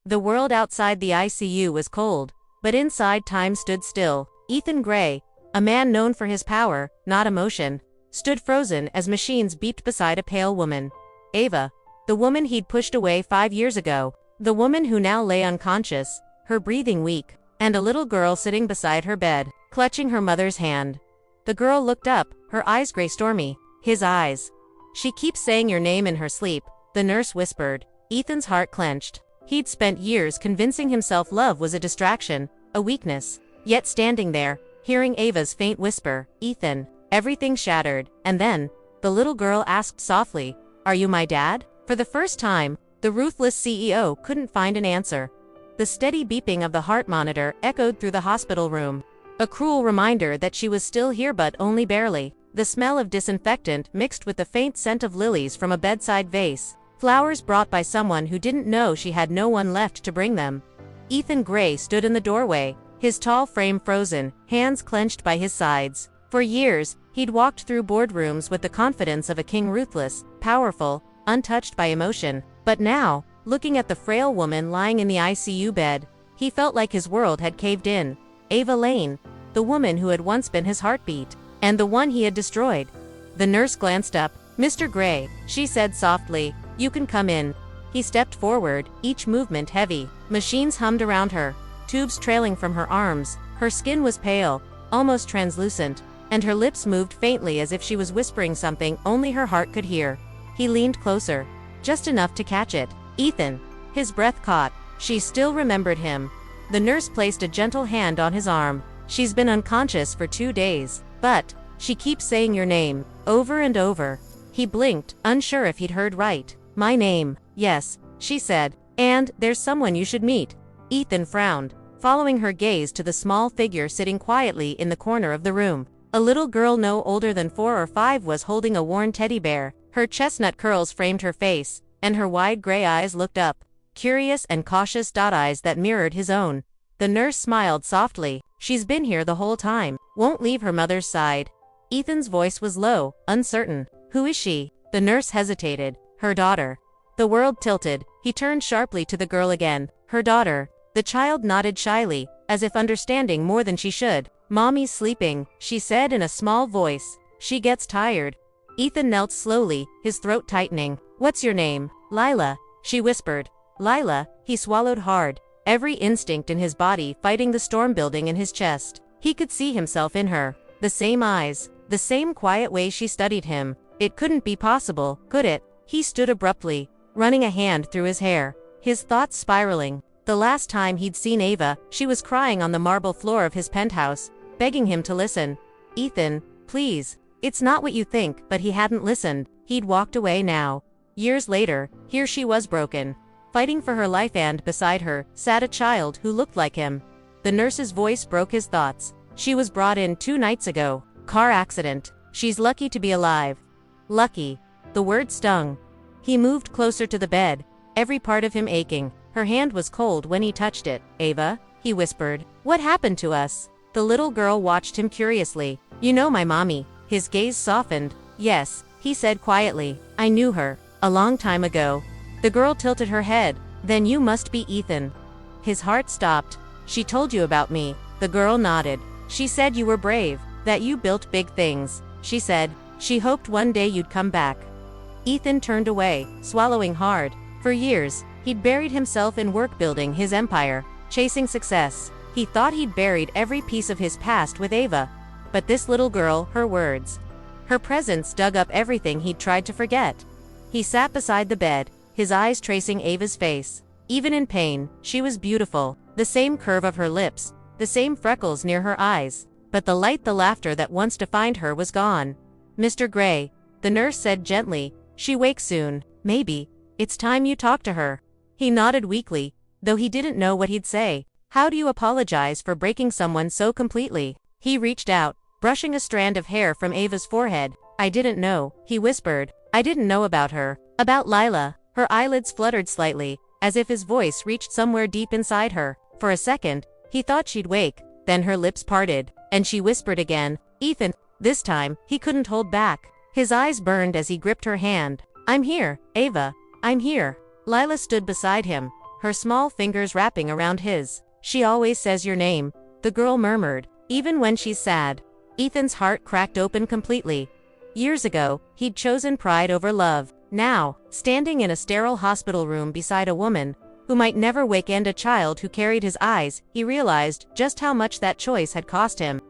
The world outside the ICU was cold, but inside time stood still. Ethan Gray, a man known for his power, not emotion, stood frozen as machines beeped beside a pale woman. Ava, the woman he'd pushed away 5 years ago, the woman who now lay unconscious, her breathing weak, and a little girl sitting beside her bed, clutching her mother's hand. The girl looked up, her eyes gray stormy. His eyes. "She keeps saying your name in her sleep," the nurse whispered. Ethan's heart clenched. He'd spent years convincing himself love was a distraction, a weakness. Yet standing there, hearing Ava's faint whisper, "Ethan," everything shattered. And then, the little girl asked softly, "Are you my dad?" For the first time, the ruthless CEO couldn't find an answer. The steady beeping of the heart monitor echoed through the hospital room. A cruel reminder that she was still here but only barely. The smell of disinfectant mixed with the faint scent of lilies from a bedside vase. Flowers brought by someone who didn't know she had no one left to bring them. Ethan Gray stood in the doorway, his tall frame frozen, hands clenched by his sides. For years, he'd walked through boardrooms with the confidence of a king, ruthless, powerful, untouched by emotion. But now, looking at the frail woman lying in the ICU bed, he felt like his world had caved in. Ava Lane, the woman who had once been his heartbeat, and the one he had destroyed. The nurse glanced up. "Mr. Gray," she said softly, "you can come in." He stepped forward, each movement heavy. Machines hummed around her, tubes trailing from her arms. Her skin was pale, almost translucent, and her lips moved faintly as if she was whispering something only her heart could hear. He leaned closer, just enough to catch it. "Ethan." His breath caught. She still remembered him. The nurse placed a gentle hand on his arm. "She's been unconscious for 2 days, but she keeps saying your name, over and over." He blinked, unsure if he'd heard right. "My name." "Yes," she said. "And there's someone you should meet." Ethan frowned, following her gaze to the small figure sitting quietly in the corner of the room. A little girl no older than 4 or 5 was holding a worn teddy bear. Her chestnut curls framed her face, and her wide gray eyes looked up, curious and cautious eyes that mirrored his own. The nurse smiled softly. "She's been here the whole time. Won't leave her mother's side." Ethan's voice was low, uncertain. "Who is she?" The nurse hesitated. "Her daughter." The world tilted. He turned sharply to the girl again. "Her daughter." The child nodded shyly, as if understanding more than she should. "Mommy's sleeping," she said in a small voice. "She gets tired." Ethan knelt slowly, his throat tightening. "What's your name?" "Lila," she whispered. "Lila." He swallowed hard, every instinct in his body fighting the storm building in his chest. He could see himself in her. The same eyes, the same quiet way she studied him. It couldn't be possible, could it? He stood abruptly, running a hand through his hair, his thoughts spiraling. The last time he'd seen Ava, she was crying on the marble floor of his penthouse, begging him to listen. "Ethan, please." "It's not what you think," but he hadn't listened. He'd walked away now. Years later, here she was broken, fighting for her life, and beside her sat a child who looked like him. The nurse's voice broke his thoughts. "She was brought in 2 nights ago. Car accident. She's lucky to be alive." Lucky. The word stung. He moved closer to the bed, every part of him aching. Her hand was cold when he touched it. "Ava," he whispered. "What happened to us?" The little girl watched him curiously. "You know my mommy." His gaze softened. "Yes," he said quietly. "I knew her. A long time ago." The girl tilted her head. "Then you must be Ethan." His heart stopped. "She told you about me." The girl nodded. "She said you were brave, that you built big things." She said she hoped one day you'd come back. Ethan turned away, swallowing hard. For years, he'd buried himself in work, building his empire, chasing success. He thought he'd buried every piece of his past with Ava. But this little girl, her words, her presence dug up everything he'd tried to forget. He sat beside the bed, his eyes tracing Ava's face. Even in pain, she was beautiful. The same curve of her lips, the same freckles near her eyes. But the light, the laughter that once defined her was gone. "Mr. Gray," the nurse said gently, "she wakes soon. Maybe it's time you talk to her." He nodded weakly, though he didn't know what he'd say. "How do you apologize for breaking someone so completely?" He reached out, brushing a strand of hair from Ava's forehead. "I didn't know," he whispered. "I didn't know about her." "About Lila." Her eyelids fluttered slightly, as if his voice reached somewhere deep inside her. For a second, he thought she'd wake. Then her lips parted, and she whispered again, "Ethan." This time, he couldn't hold back. His eyes burned as he gripped her hand. "I'm here, Ava. I'm here." Lila stood beside him, her small fingers wrapping around his. "She always says your name," the girl murmured, "even when she's sad." Ethan's heart cracked open completely. Years ago, he'd chosen pride over love. Now, standing in a sterile hospital room beside a woman who might never wake and a child who carried his eyes, he realized just how much that choice had cost him.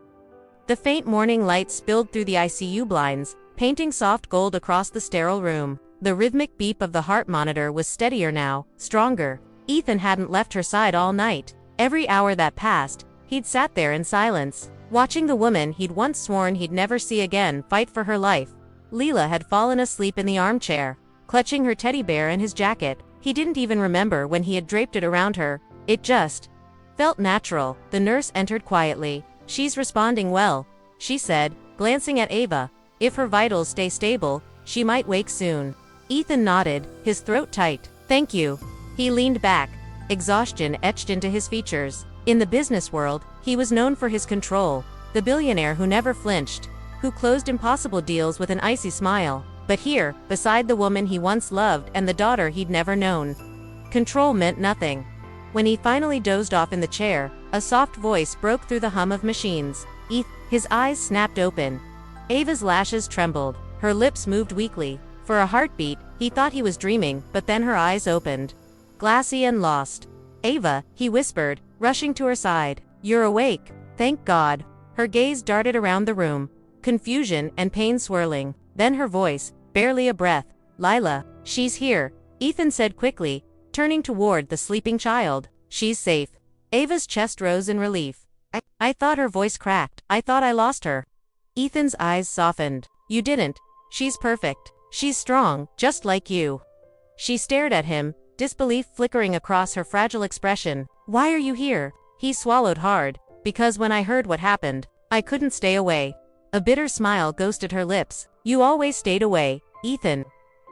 The faint morning light spilled through the ICU blinds, painting soft gold across the sterile room. The rhythmic beep of the heart monitor was steadier now, stronger. Ethan hadn't left her side all night. Every hour that passed, he'd sat there in silence, watching the woman he'd once sworn he'd never see again fight for her life. Leela had fallen asleep in the armchair, clutching her teddy bear and his jacket. He didn't even remember when he had draped it around her. It just felt natural. The nurse entered quietly. "She's responding well," she said, glancing at Ava. "If her vitals stay stable, she might wake soon." Ethan nodded, his throat tight. "Thank you." He leaned back, exhaustion etched into his features. In the business world, he was known for his control, the billionaire who never flinched, who closed impossible deals with an icy smile. But here, beside the woman he once loved and the daughter he'd never known, control meant nothing. When he finally dozed off in the chair, a soft voice broke through the hum of machines. His eyes snapped open. Ava's lashes trembled, her lips moved weakly. For a heartbeat, he thought he was dreaming, but then her eyes opened, glassy and lost. "Ava," he whispered, rushing to her side. "You're awake. Thank God." Her gaze darted around the room, confusion and pain swirling. Then her voice, barely a breath. "Lila, she's here," Ethan said quickly, turning toward the sleeping child. "She's safe." Ava's chest rose in relief. I thought her voice cracked. "I thought I lost her." Ethan's eyes softened. "You didn't. She's perfect. She's strong, just like you." She stared at him, disbelief flickering across her fragile expression. "Why are you here?" He swallowed hard. "Because when I heard what happened, I couldn't stay away." A bitter smile ghosted her lips. "You always stayed away, Ethan."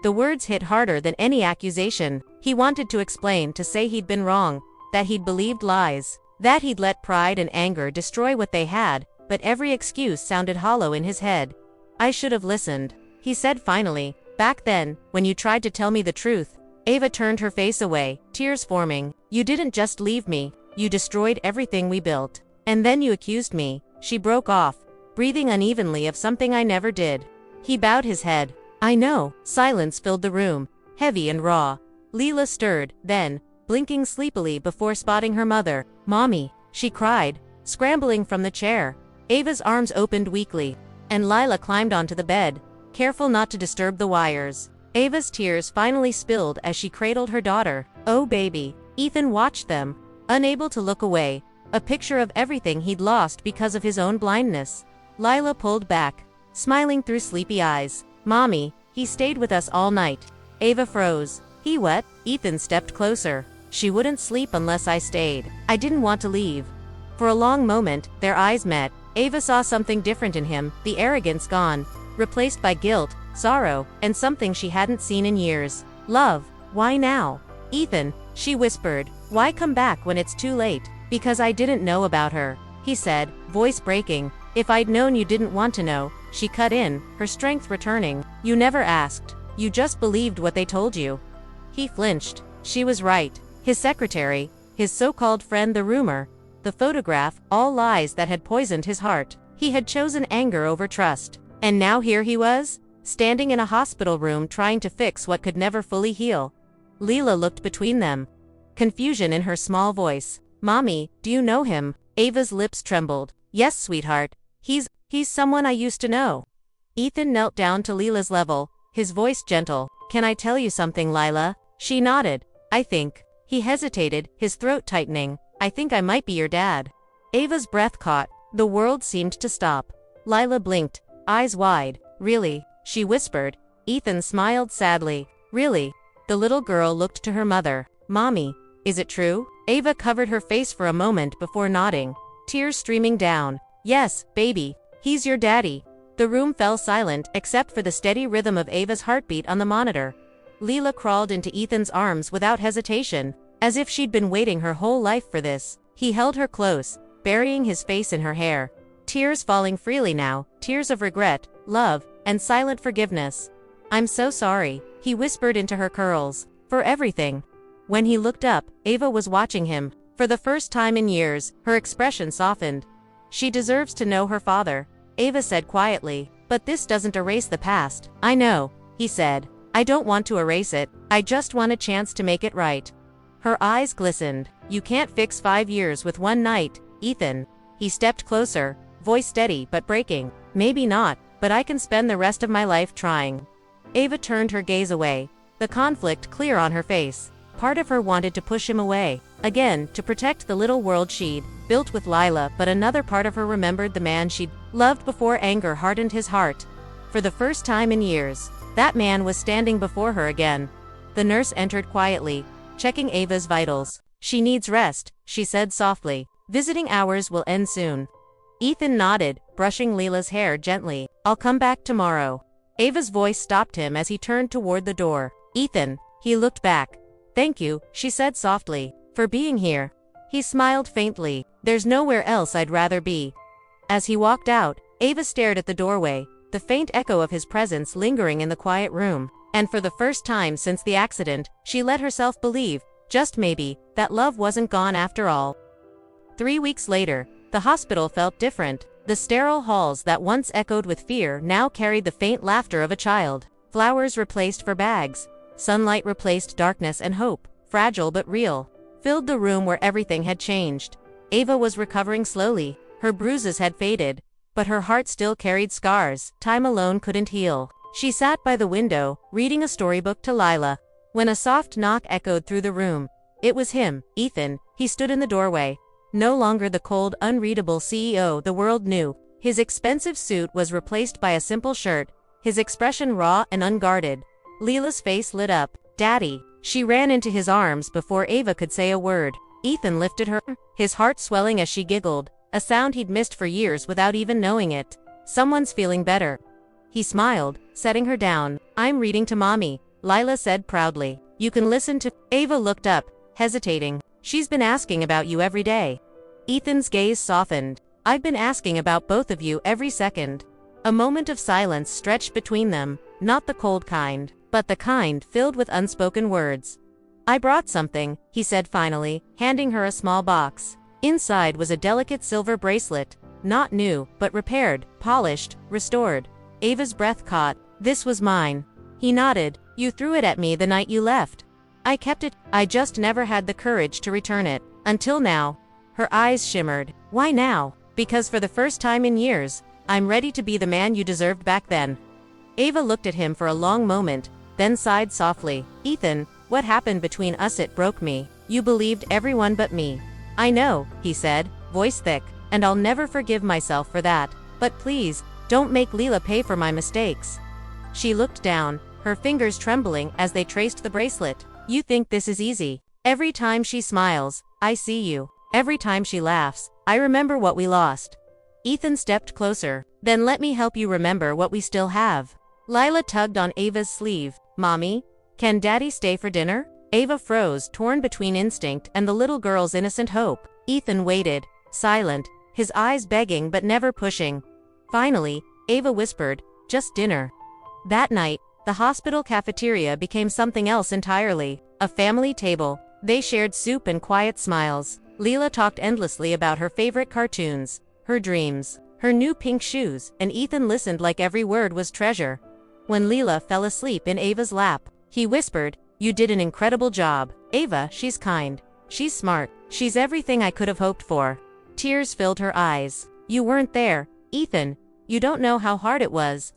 The words hit harder than any accusation. He wanted to explain, to say he'd been wrong, that he'd believed lies, that he'd let pride and anger destroy what they had, but every excuse sounded hollow in his head. "I should have listened," he said finally. "Back then, when you tried to tell me the truth." Ava turned her face away, tears forming. "You didn't just leave me, you destroyed everything we built. And then you accused me." She broke off, breathing unevenly, "of something I never did." He bowed his head. "I know." Silence filled the room, heavy and raw. Leela stirred, then, blinking sleepily before spotting her mother. "Mommy," she cried, scrambling from the chair. Ava's arms opened weakly, and Lila climbed onto the bed, careful not to disturb the wires. Ava's tears finally spilled as she cradled her daughter. "Oh baby." Ethan watched them, unable to look away, a picture of everything he'd lost because of his own blindness. Lila pulled back, smiling through sleepy eyes. "Mommy, he stayed with us all night." Ava froze. "He what?" Ethan stepped closer. "She wouldn't sleep unless I stayed. I didn't want to leave." For a long moment, their eyes met. Ava saw something different in him, the arrogance gone, replaced by guilt, sorrow, and something she hadn't seen in years. "Love. Why now?" "Ethan," she whispered, "why come back when it's too late?" "Because I didn't know about her," he said, voice breaking. "If I'd known you didn't want to know," she cut in, her strength returning. "You never asked. You just believed what they told you." He flinched. She was right. His secretary, his so-called friend, the rumor, the photograph, all lies that had poisoned his heart. He had chosen anger over trust. And now here he was, standing in a hospital room trying to fix what could never fully heal. Leela looked between them, confusion in her small voice. "Mommy, do you know him?" Ava's lips trembled. "Yes, sweetheart. He's someone I used to know." Ethan knelt down to Leela's level, his voice gentle. "Can I tell you something, Lila?" She nodded. "I think." He hesitated, his throat tightening. "I think I might be your dad." Ava's breath caught. The world seemed to stop. Lila blinked, eyes wide. "Really?" she whispered. Ethan smiled sadly. "Really?" The little girl looked to her mother. "Mommy, is it true?" Ava covered her face for a moment before nodding, tears streaming down. "Yes, baby. He's your daddy." The room fell silent except for the steady rhythm of Ava's heartbeat on the monitor. Leela crawled into Ethan's arms without hesitation, as if she'd been waiting her whole life for this. He held her close, burying his face in her hair. Tears falling freely now, tears of regret, love, and silent forgiveness. "I'm so sorry," he whispered into her curls. "For everything." When he looked up, Ava was watching him. For the first time in years, her expression softened. She deserves to know her father, Ava said quietly, but this doesn't erase the past. I know, he said. I don't want to erase it, I just want a chance to make it right. Her eyes glistened. You can't fix 5 years with one night, Ethan. He stepped closer, voice steady but breaking. Maybe not, but I can spend the rest of my life trying. Ava turned her gaze away, the conflict clear on her face. Part of her wanted to push him away, again, to protect the little world she'd built with Lila, but another part of her remembered the man she'd loved before anger hardened his heart. For the first time in years, that man was standing before her again. The nurse entered quietly, checking Ava's vitals. She needs rest, she said softly. Visiting hours will end soon. Ethan nodded, brushing Lila's hair gently. I'll come back tomorrow. Ava's voice stopped him as he turned toward the door. Ethan, he looked back. Thank you, she said softly, for being here. He smiled faintly. There's nowhere else I'd rather be. As he walked out, Ava stared at the doorway, the faint echo of his presence lingering in the quiet room. And for the first time since the accident, she let herself believe, just maybe, that love wasn't gone after all. 3 weeks later, the hospital felt different. The sterile halls that once echoed with fear now carried the faint laughter of a child. Flowers replaced for bags. Sunlight replaced darkness, and hope, fragile but real, filled the room where everything had changed. Ava was recovering slowly. Her bruises had faded, but her heart still carried scars time alone couldn't heal. She sat by the window, reading a storybook to Lila, when a soft knock echoed through the room. It was him, Ethan. He stood in the doorway. No longer the cold, unreadable CEO the world knew. His expensive suit was replaced by a simple shirt, his expression raw and unguarded. Lila's face lit up. Daddy. She ran into his arms before Ava could say a word. Ethan lifted her, his heart swelling as she giggled, a sound he'd missed for years without even knowing it. Someone's feeling better. He smiled, setting her down. I'm reading to Mommy, Lila said proudly. You can listen to... Ava looked up, hesitating. She's been asking about you every day. Ethan's gaze softened. I've been asking about both of you every second. A moment of silence stretched between them, not the cold kind, but the kind filled with unspoken words. I brought something, he said finally, handing her a small box. Inside was a delicate silver bracelet, not new, but repaired, polished, restored. Ava's breath caught. This was mine. He nodded. You threw it at me the night you left. I kept it. I just never had the courage to return it. Until now. Her eyes shimmered. Why now? Because for the first time in years, I'm ready to be the man you deserved back then. Ava looked at him for a long moment, then sighed softly. Ethan, what happened between us? It broke me. You believed everyone but me. I know, he said, voice thick, and I'll never forgive myself for that. But please, don't make Lila pay for my mistakes. She looked down, her fingers trembling as they traced the bracelet. You think this is easy. Every time she smiles, I see you. Every time she laughs, I remember what we lost. Ethan stepped closer. Then let me help you remember what we still have. Lila tugged on Ava's sleeve. Mommy, can Daddy stay for dinner? Ava froze, torn between instinct and the little girl's innocent hope. Ethan waited, silent, his eyes begging but never pushing. Finally, Ava whispered, just dinner. That night, the hospital cafeteria became something else entirely. A family table. They shared soup and quiet smiles. Lila talked endlessly about her favorite cartoons, her dreams, her new pink shoes, and Ethan listened like every word was treasure. When Lila fell asleep in Ava's lap, he whispered, you did an incredible job. Ava, she's kind. She's smart. She's everything I could have hoped for. Tears filled her eyes. You weren't there, Ethan. You don't know how hard it was.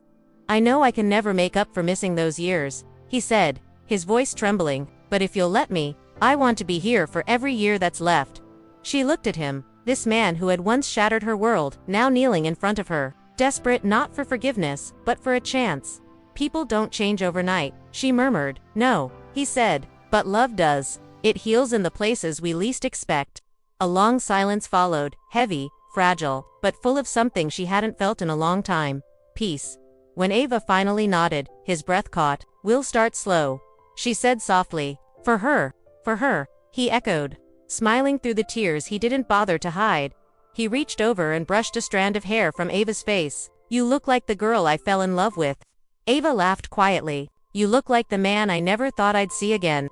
I know I can never make up for missing those years, he said, his voice trembling, but if you'll let me, I want to be here for every year that's left. She looked at him, this man who had once shattered her world, now kneeling in front of her, desperate not for forgiveness, but for a chance. People don't change overnight, she murmured. No, he said, but love does. It heals in the places we least expect. A long silence followed, heavy, fragile, but full of something she hadn't felt in a long time. Peace. When Ava finally nodded, his breath caught. We'll start slow, she said softly. For her, he echoed. Smiling through the tears he didn't bother to hide. He reached over and brushed a strand of hair from Ava's face. You look like the girl I fell in love with. Ava laughed quietly. You look like the man I never thought I'd see again.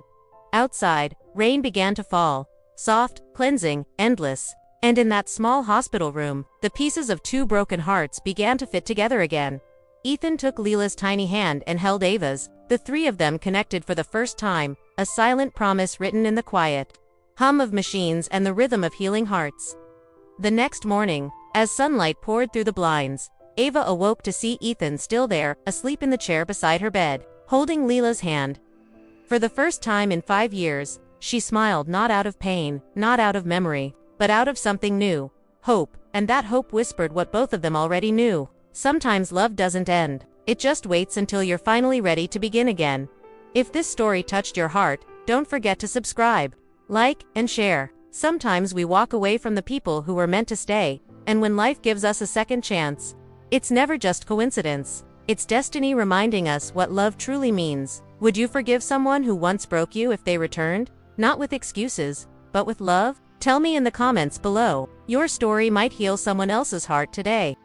Outside, Rain began to fall. Soft, cleansing, endless. And in that small hospital room, the pieces of two broken hearts began to fit together again. Ethan took Leela's tiny hand and held Ava's. The three of them connected for the first time, a silent promise written in the quiet hum of machines and the rhythm of healing hearts. The next morning, as sunlight poured through the blinds, Ava awoke to see Ethan still there, asleep in the chair beside her bed, holding Leela's hand. For the first time in 5 years, she smiled, not out of pain, not out of memory, but out of something new, hope, and that hope whispered what both of them already knew. Sometimes love doesn't end. It just waits until you're finally ready to begin again. If this story touched your heart, don't forget to subscribe, like, and share. Sometimes we walk away from the people who were meant to stay, and when life gives us a second chance, it's never just coincidence. It's destiny reminding us what love truly means. Would you forgive someone who once broke you if they returned? Not with excuses, but with love? Tell me in the comments below. Your story might heal someone else's heart today.